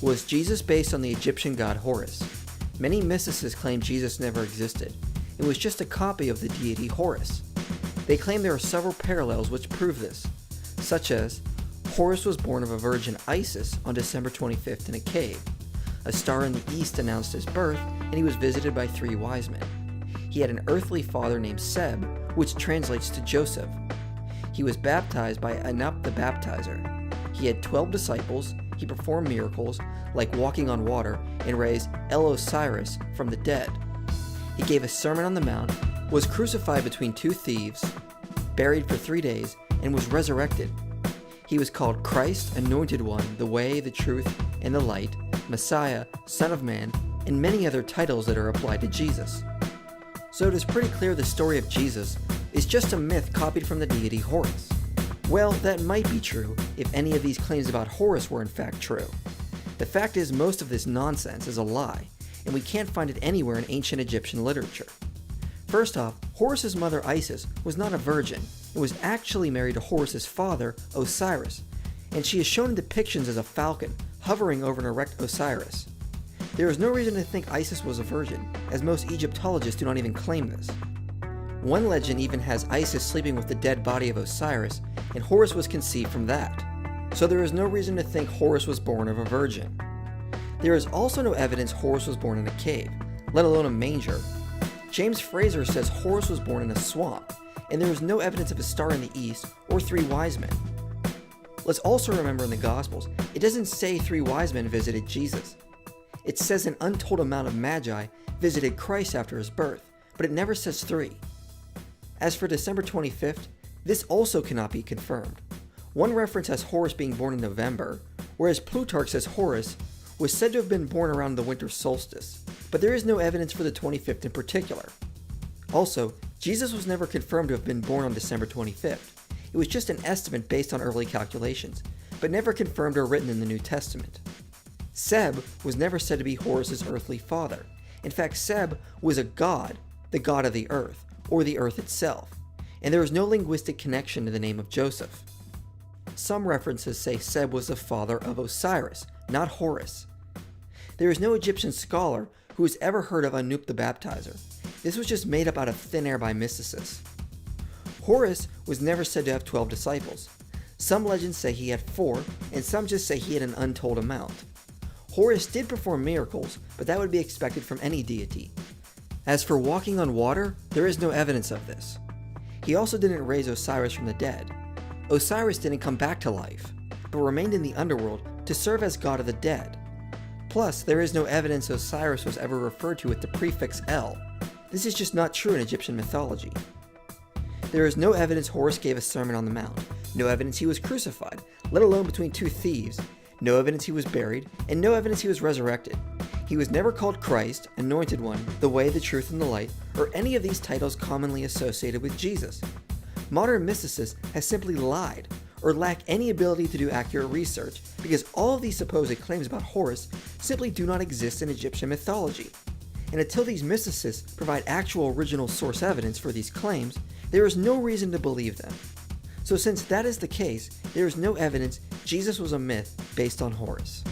Was Jesus based on the Egyptian god Horus? Many mysticists claim Jesus never existed. It was just a copy of the deity Horus. They claim there are several parallels which prove this, such as Horus was born of a virgin Isis on December 25th in a cave. A star in the east announced his birth, and he was visited by 3 wise men. He had an earthly father named Seb, which translates to Joseph. He was baptized by Anup the Baptizer. He had 12 disciples. He performed miracles, like walking on water, and raised Osiris from the dead. He gave a Sermon on the Mount, was crucified between 2 thieves, buried for 3 days, and was resurrected. He was called Christ, Anointed One, the Way, the Truth, and the Light, Messiah, Son of Man, and many other titles that are applied to Jesus. So it is pretty clear the story of Jesus is just a myth copied from the deity Horus. Well, that might be true if any of these claims about Horus were in fact true. The fact is, most of this nonsense is a lie, and we can't find it anywhere in ancient Egyptian literature. First off, Horus's mother Isis was not a virgin and was actually married to Horus's father, Osiris, and she is shown in depictions as a falcon hovering over an erect Osiris. There is no reason to think Isis was a virgin, as most Egyptologists do not even claim this. One legend even has Isis sleeping with the dead body of Osiris, and Horus was conceived from that. So there is no reason to think Horus was born of a virgin. There is also no evidence Horus was born in a cave, let alone a manger. James Fraser says Horus was born in a swamp, and there is no evidence of a star in the east or 3 wise men. Let's also remember in the Gospels, it doesn't say 3 wise men visited Jesus. It says an untold amount of magi visited Christ after his birth, but it never says 3. As for December 25th, this also cannot be confirmed. One reference has Horus being born in November, whereas Plutarch says Horus was said to have been born around the winter solstice, but there is no evidence for the 25th in particular. Also, Jesus was never confirmed to have been born on December 25th. It was just an estimate based on early calculations, but never confirmed or written in the New Testament. Seb was never said to be Horus's earthly father. In fact, Seb was a god, the god of the earth, or the earth itself, and there is no linguistic connection to the name of Joseph. Some references say Seb was the father of Osiris, not Horus. There is no Egyptian scholar who has ever heard of Anup the Baptizer. This was just made up out of thin air by mysticists. Horus was never said to have 12 disciples. Some legends say he had 4, and some just say he had an untold amount. Horus did perform miracles, but that would be expected from any deity. As for walking on water, there is no evidence of this. He also didn't raise Osiris from the dead. Osiris didn't come back to life, but remained in the underworld to serve as god of the dead. Plus, there is no evidence Osiris was ever referred to with the prefix El. This is just not true in Egyptian mythology. There is no evidence Horus gave a Sermon on the Mount, no evidence he was crucified, let alone between 2 thieves, no evidence he was buried, and no evidence he was resurrected. He was never called Christ, Anointed One, the Way, the Truth, and the Light, or any of these titles commonly associated with Jesus. Modern mysticists have simply lied, or lack any ability to do accurate research, because all of these supposed claims about Horus simply do not exist in Egyptian mythology. And until these mysticists provide actual original source evidence for these claims, there is no reason to believe them. So since that is the case, there is no evidence Jesus was a myth based on Horus.